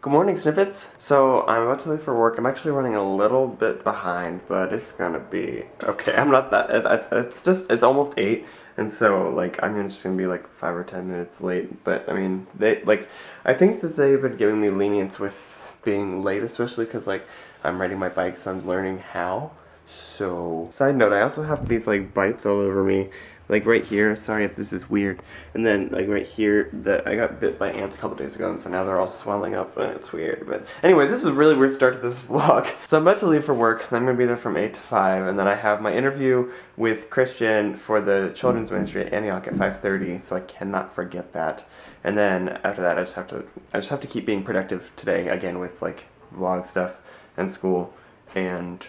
Good morning, Snippets. So I'm about to leave for work. I'm actually running a little bit behind, but it's gonna be okay. I'm not that. It's almost 8, and so like I'm just gonna be like 5 or 10 minutes late. But I mean, I think that they've been giving me lenience with being late, especially because like I'm riding my bike, so I'm learning how. So, side note, I also have these like bites all over me, like right here. Sorry if this is weird. And then like right here, that I got bit by ants a couple days ago, and so now they're all swelling up, and it's weird. But anyway, this is a really weird start to this vlog. So I'm about to leave for work, and I'm gonna be there from 8 to 5, and then I have my interview with Christian for the children's ministry at Antioch at 5:30. So I cannot forget that. And then after that, I just have to keep being productive today again with like vlog stuff and school and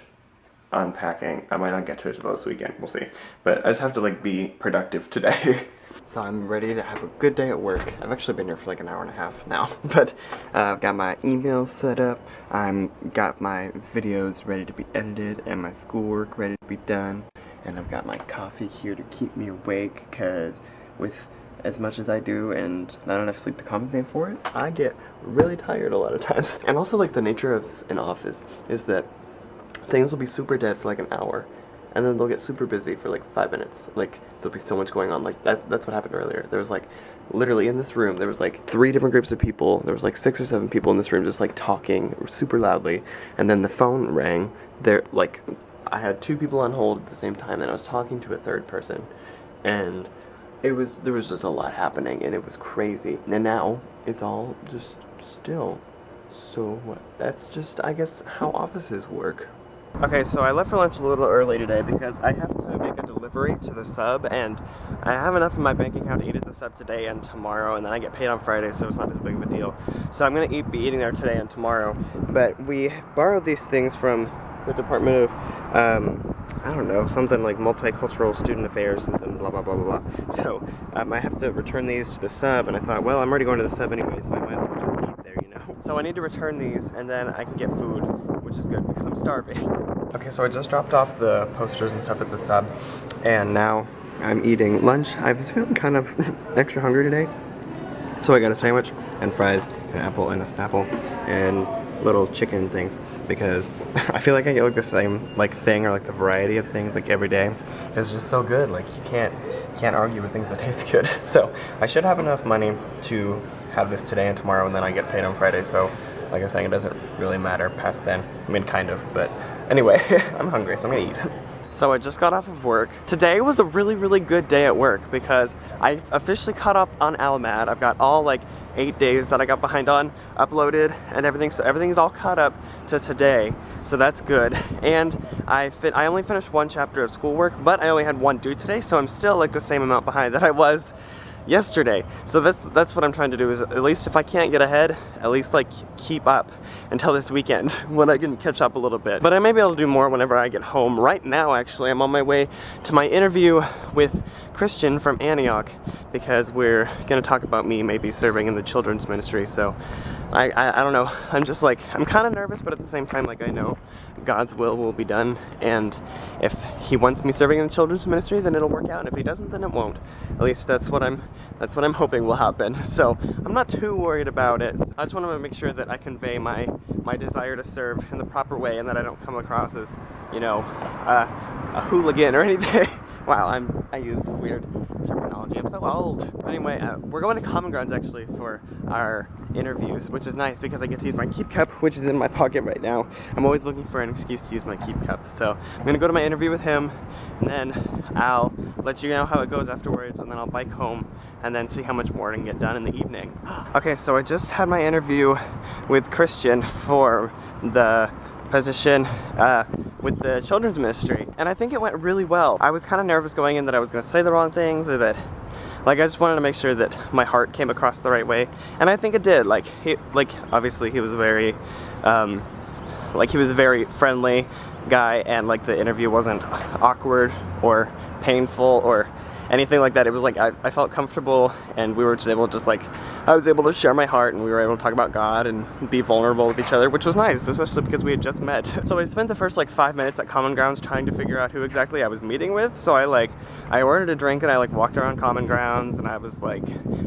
unpacking. I might not get to it till this weekend, we'll see. But I just have to like be productive today. So I'm ready to have a good day at work. I've actually been here for like an hour and a half now. But I've got my email set up, got my videos ready to be edited, and my schoolwork ready to be done. And I've got my coffee here to keep me awake, because with as much as I do and not enough sleep to compensate for it, I get really tired a lot of times. And also like the nature of an office is that things will be super dead for like an hour, and then they'll get super busy for like 5 minutes. Like there'll be so much going on. Like that's what happened earlier. There was like literally in this room there was like 3 different groups of people. There was like 6 or 7 people in this room just like talking super loudly, and then the phone rang. I had 2 people on hold at the same time, and I was talking to a 3rd person, and there was just a lot happening, and it was crazy. And now it's all just still. So that's just, I guess, how offices work. Okay, so I left for lunch a little early today because I have to make a delivery to the sub, and I have enough in my bank account to eat at the sub today and tomorrow, and then I get paid on Friday, so it's not as big of a deal. So I'm gonna be eating there today and tomorrow. But we borrowed these things from the Department of, I don't know, something like Multicultural Student Affairs, something blah blah blah blah blah. So I have to return these to the sub, and I thought, well, I'm already going to the sub anyway, so I might as well just eat there, you know? So I need to return these, and then I can get food, which is good because I'm starving. Okay, so I just dropped off the posters and stuff at the sub, and now I'm eating lunch. I was feeling kind of extra hungry today, so I got a sandwich and fries, an apple and a Snapple, and little chicken things, because I feel like I get like the same like thing, or like the variety of things like every day. It's just so good. Like you can't argue with things that taste good. So I should have enough money to have this today and tomorrow, and then I get paid on Friday. So like I was saying, it doesn't really matter past then. I mean, kind of, but anyway, I'm hungry, so I'm gonna eat. So I just got off of work. Today was a really, really good day at work because I officially caught up on ALAMAD. I've got all like 8 days that I got behind on uploaded and everything, so everything's all caught up to today, so that's good. And I only finished 1 chapter of schoolwork, but I only had 1 due today, so I'm still like the same amount behind that I was yesterday. So that's what I'm trying to do, is at least if I can't get ahead, at least like keep up until this weekend when I can catch up a little bit. But I may be able to do more whenever I get home. Right now, actually, I'm on my way to my interview with Christian from Antioch, because we're gonna talk about me maybe serving in the children's ministry. So I don't know, I'm just like, I'm kind of nervous, but at the same time, like, I know God's will be done, and if he wants me serving in the children's ministry, then it'll work out, and if he doesn't, then it won't. At least that's what I'm hoping will happen. So I'm not too worried about it. I just want to make sure that I convey my desire to serve in the proper way, and that I don't come across as, you know, a hooligan or anything. Wow, I use weird terminology. I'm so old. But anyway, we're going to Common Grounds actually for our interviews, which is nice because I get to use my keep cup, which is in my pocket right now. I'm always looking for an excuse to use my keep cup. So I'm gonna go to my interview with him, and then I'll let you know how it goes afterwards, and then I'll bike home and then see how much more I can get done in the evening. Okay, so I just had my interview with Christian for the position with the children's ministry, and I think it went really well. I was kind of nervous going in that I was going to say the wrong things, or that, like, I just wanted to make sure that my heart came across the right way, and I think it did. Like, obviously he was very friendly guy, and like the interview wasn't awkward or painful or anything like that. It was like I felt comfortable, and we were just able to I was able to share my heart, and we were able to talk about God and be vulnerable with each other, which was nice, especially because we had just met. So I spent the first like 5 minutes at Common Grounds trying to figure out who exactly I was meeting with. So I ordered a drink and I like walked around Common Grounds, and I was like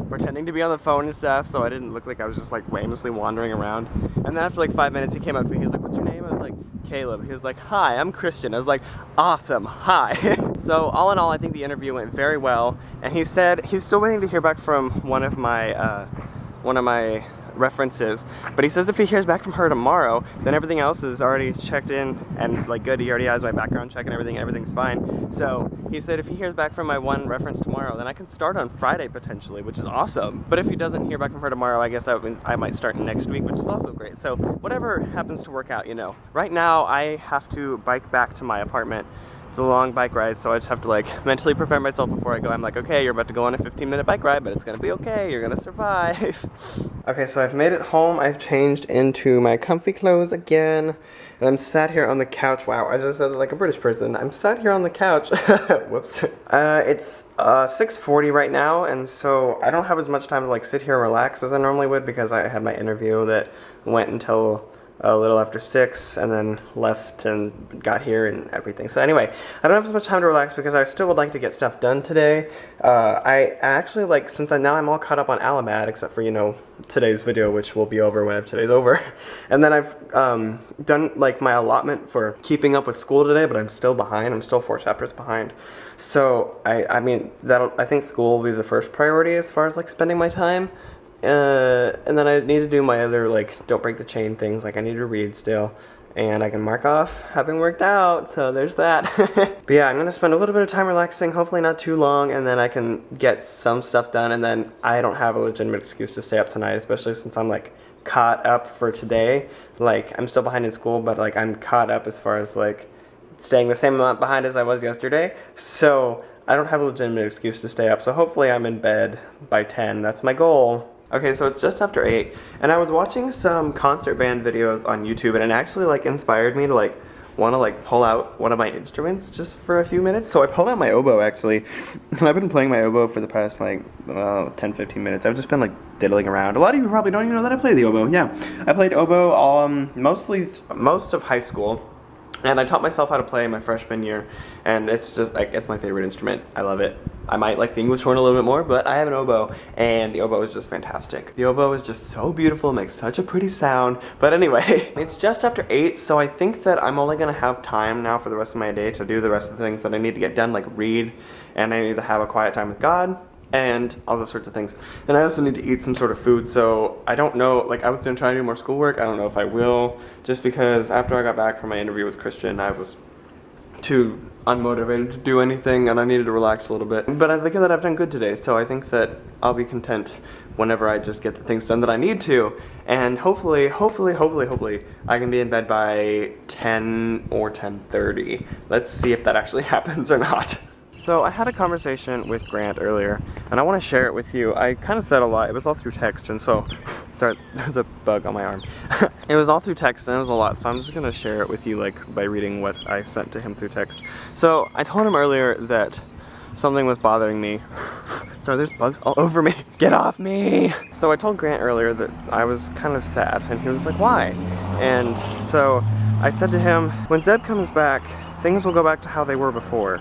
pretending to be on the phone and stuff, so I didn't look like I was just like aimlessly wandering around. And then after like 5 minutes he came up to me, he was like, "What's your name?" I was like, "Caleb." He was like, "Hi, I'm Christian." I was like, "Awesome, hi." So all in all, I think the interview went very well, and he said he's still waiting to hear back from one of my references, but he says if he hears back from her tomorrow, then everything else is already checked in and like good. He already has my background check and everything's fine. So he said if he hears back from my one reference tomorrow, then I can start on Friday potentially, which is awesome. But if he doesn't hear back from her tomorrow, I guess I might start next week, which is also great. So whatever happens to work out, you know. Right now I have to bike back to my apartment. It's a long bike ride, so I just have to like mentally prepare myself before I go. I'm like, okay, you're about to go on a 15-minute bike ride, but it's gonna be okay, you're gonna survive. Okay, so I've made it home. I've changed into my comfy clothes again, and I'm sat here on the couch. Wow, I just said it like a British person. I'm sat here on the couch. Whoops. It's 6:40 right now, and so I don't have as much time to like sit here and relax as I normally would, because I had my interview that went until a little after 6, and then left and got here and everything. So anyway, I don't have as much time to relax because I still would like to get stuff done today. I actually, like, since now I'm all caught up on ALAMAD, except for, you know, today's video, which will be over whenever today's over. And then I've done like my allotment for keeping up with school today, but I'm still behind. I'm still 4 chapters behind. So I mean, I think school will be the first priority as far as like spending my time. And then I need to do my other, like, don't break the chain things. Like, I need to read still, and I can mark off having worked out, so there's that. But yeah, I'm gonna spend a little bit of time relaxing, hopefully not too long, and then I can get some stuff done, and then I don't have a legitimate excuse to stay up tonight, especially since I'm like caught up for today. Like, I'm still behind in school, but like I'm caught up as far as like staying the same amount behind as I was yesterday, so I don't have a legitimate excuse to stay up. So hopefully I'm in bed by 10. That's my goal. Okay, so it's just after 8, and I was watching some concert band videos on YouTube, and it actually like inspired me to like want to like pull out one of my instruments just for a few minutes. So I pulled out my oboe actually, and I've been playing my oboe for the past like 10-15 minutes. I've just been like diddling around. A lot of you probably don't even know that I play the oboe. Yeah, I played oboe most of high school. And I taught myself how to play my freshman year, and it's just like, it's my favorite instrument. I love it. I might like the English horn a little bit more, but I have an oboe, and the oboe is just fantastic. The oboe is just so beautiful, it makes such a pretty sound. But anyway, it's just after 8, so I think that I'm only gonna have time now for the rest of my day to do the rest of the things that I need to get done, like read, and I need to have a quiet time with God, and all those sorts of things. And I also need to eat some sort of food, so I don't know, like I was gonna try to do more schoolwork. I don't know if I will, just because after I got back from my interview with Christian, I was too unmotivated to do anything, and I needed to relax a little bit. But I think that I've done good today, so I think that I'll be content whenever I just get the things done that I need to. And hopefully, I can be in bed by 10 or 10:30. Let's see if that actually happens or not. So I had a conversation with Grant earlier, and I want to share it with you. I kind of said a lot. It was all through text, and so, sorry, there's a bug on my arm. It was all through text, and it was a lot, so I'm just going to share it with you like by reading what I sent to him through text. So I told him earlier that something was bothering me. Sorry, there's bugs all over me. Get off me! So I told Grant earlier that I was kind of sad, and he was like, why? And so I said to him, when Zeb comes back, things will go back to how they were before.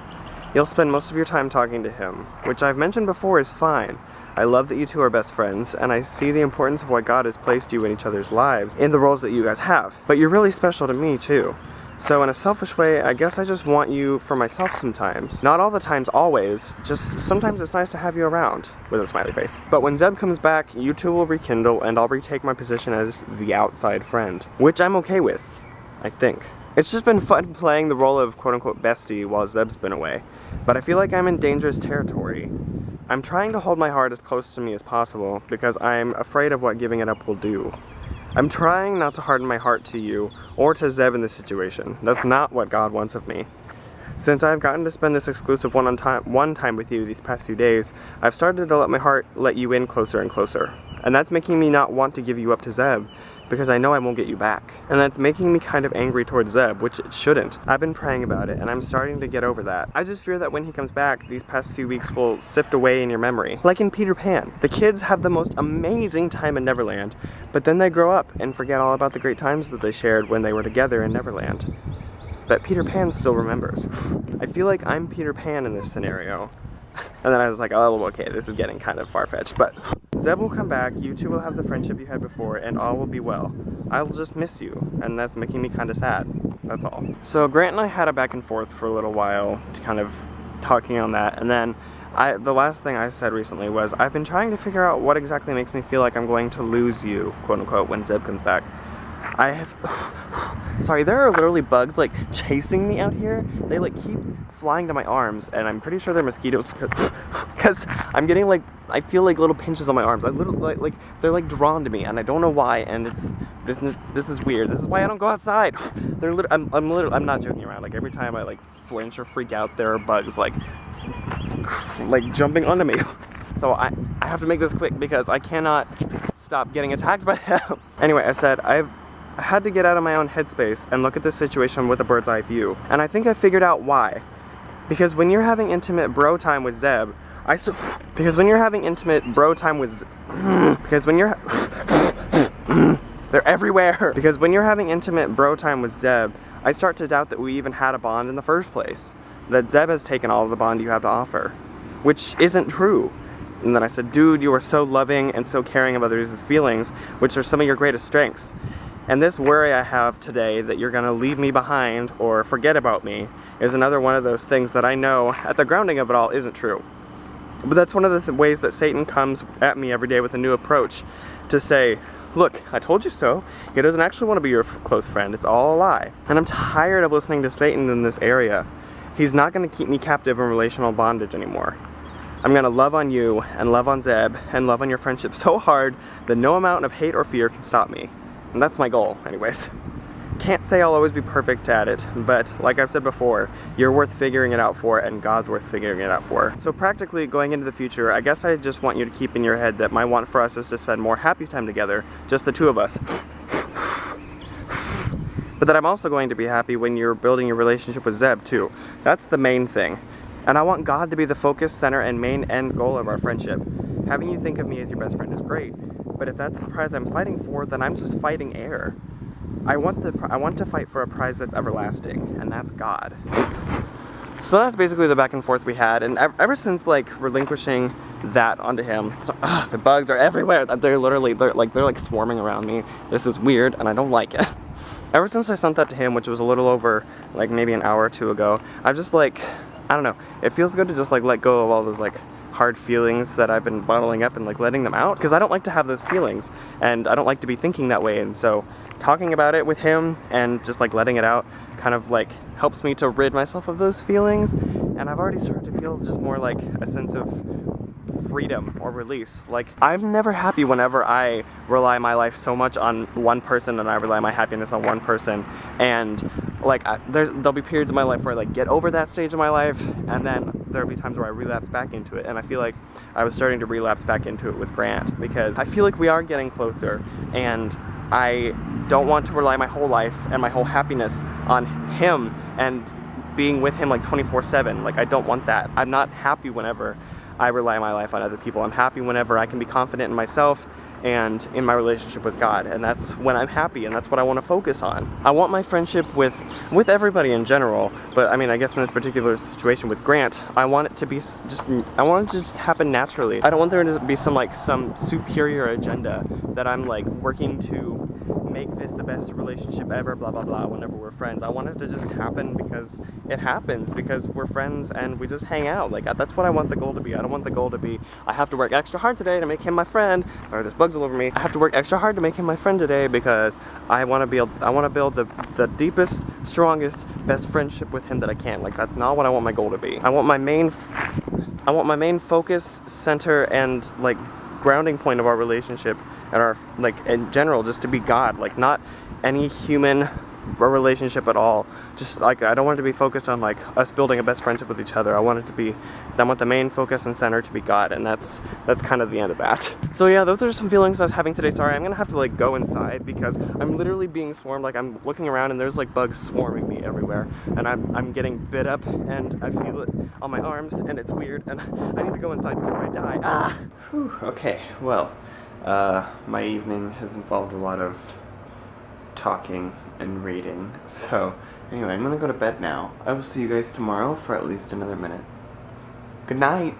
You'll spend most of your time talking to him, which I've mentioned before is fine. I love that you two are best friends, and I see the importance of why God has placed you in each other's lives, in the roles that you guys have. But you're really special to me too. So in a selfish way, I guess I just want you for myself sometimes. Not all the times, always, just sometimes it's nice to have you around, with a smiley face. But when Zeb comes back, you two will rekindle, and I'll retake my position as the outside friend, which I'm okay with, I think. It's just been fun playing the role of quote-unquote bestie while Zeb's been away, but I feel like I'm in dangerous territory. I'm trying to hold my heart as close to me as possible because I'm afraid of what giving it up will do. I'm trying not to harden my heart to you or to Zeb in this situation. That's not what God wants of me. Since I've gotten to spend this exclusive one time with you these past few days, I've started to let my heart let you in closer and closer. And that's making me not want to give you up to Zeb, because I know I won't get you back. And that's making me kind of angry towards Zeb, which it shouldn't. I've been praying about it, and I'm starting to get over that. I just fear that when he comes back, these past few weeks will sift away in your memory. Like in Peter Pan. The kids have the most amazing time in Neverland, but then they grow up and forget all about the great times that they shared when they were together in Neverland. But Peter Pan still remembers. I feel like I'm Peter Pan in this scenario. And then I was like, oh, okay, this is getting kind of far-fetched, but Zeb will come back, you two will have the friendship you had before, and all will be well. I'll just miss you, and that's making me kind of sad. That's all. So Grant and I had a back and forth for a little while, kind of talking on that, and then the last thing I said recently was, I've been trying to figure out what exactly makes me feel like I'm going to lose you, quote-unquote, when Zeb comes back. I have... Sorry, there are literally bugs, like, chasing me out here. They, like, keep flying to my arms, and I'm pretty sure they're mosquitoes, because I'm getting, like, I feel like little pinches on my arms. I literally, like, they're, like, drawn to me, and I don't know why, and it's... This is weird. This is why I don't go outside. They're literally... I'm not joking around. Like, every time I, like, flinch or freak out, there are bugs, like, jumping onto me. So I have to make this quick, because I cannot stop getting attacked by them. Anyway, I said, I had to get out of my own headspace and look at this situation with a bird's eye view. And I think I figured out why. Because when you're having intimate bro time with Zeb, because when you're having intimate bro time with they're everywhere. Because when you're having intimate bro time with Zeb, I start to doubt that we even had a bond in the first place. That Zeb has taken all of the bond you have to offer. Which isn't true. And then I said, dude, you are so loving and so caring of others' feelings, which are some of your greatest strengths. And this worry I have today that you're gonna leave me behind or forget about me is another one of those things that I know at the grounding of it all isn't true. But that's one of the ways that Satan comes at me every day with a new approach to say, look, I told you so. He doesn't actually want to be your close friend. It's all a lie. And I'm tired of listening to Satan in this area. He's not gonna keep me captive in relational bondage anymore. I'm gonna love on you and love on Zeb and love on your friendship so hard that no amount of hate or fear can stop me. And that's my goal, anyways. Can't say I'll always be perfect at it, but like I've said before, you're worth figuring it out for, and God's worth figuring it out for. So practically, going into the future, I guess I just want you to keep in your head that my want for us is to spend more happy time together, just the two of us. But that I'm also going to be happy when you're building your relationship with Zeb, too. That's the main thing. And I want God to be the focus, center, and main end goal of our friendship. Having you think of me as your best friend is great, but if that's the prize I'm fighting for, then I'm just fighting air. I want to fight for a prize that's everlasting, and that's God. So that's basically the back and forth we had, and ever since, like, relinquishing that onto him, so, the bugs are everywhere. They're like swarming around me. This is weird, and I don't like it. Ever since I sent that to him, which was a little over, like, maybe an hour or two ago, I've just, like, I don't know, it feels good to just, like, let go of all those, like, hard feelings that I've been bottling up and, like, letting them out, because I don't like to have those feelings, and I don't like to be thinking that way, and so talking about it with him and just, like, letting it out kind of, like, helps me to rid myself of those feelings, and I've already started to feel just more like a sense of freedom or release. Like, I'm never happy whenever I rely my life so much on one person and I rely my happiness on one person, and like there'll be periods of my life where I, like, get over that stage of my life, and then there'll be times where I relapse back into it, and I feel like I was starting to relapse back into it with Grant, because I feel like we are getting closer, and I don't want to rely my whole life and my whole happiness on him and being with him, like, 24/7. Like, I don't want that. I'm not happy whenever I rely my life on other people. I'm happy whenever I can be confident in myself and in my relationship with God, and that's when I'm happy, and that's what I want to focus on. I want my friendship with everybody in general, but I mean, I guess in this particular situation with Grant, I want it to be I want it to just happen naturally. I don't want there to be some superior agenda that I'm, like, working to make this the best relationship ever, blah blah blah, whenever we're friends. I want it to just happen because it happens, because we're friends and we just hang out. Like, that's what I want the goal to be. I don't want the goal to be, I have to work extra hard today to make him my friend, or there's bugs all over me. I have to work extra hard to make him my friend today because I want to build the deepest, strongest, best friendship with him that I can. Like, that's not what I want my goal to be. I want my main focus, center, and, like, grounding point of our relationship and our, like, in general, just to be God. Like, not any human a relationship at all. Just like, I don't want it to be focused on like us building a best friendship with each other. I want it to be, I want the main focus and center to be God, and that's kind of the end of that. So yeah, those are some feelings I was having today. Sorry, I'm gonna have to like go inside because I'm literally being swarmed. Like, I'm looking around and there's like bugs swarming me everywhere, and I'm getting bit up, and I feel it on my arms, and it's weird, and I need to go inside before I die. Ah! Whew, okay, well, my evening has involved a lot of talking and reading, so anyway, I'm gonna go to bed now. I will see you guys tomorrow for at least another minute. Good night!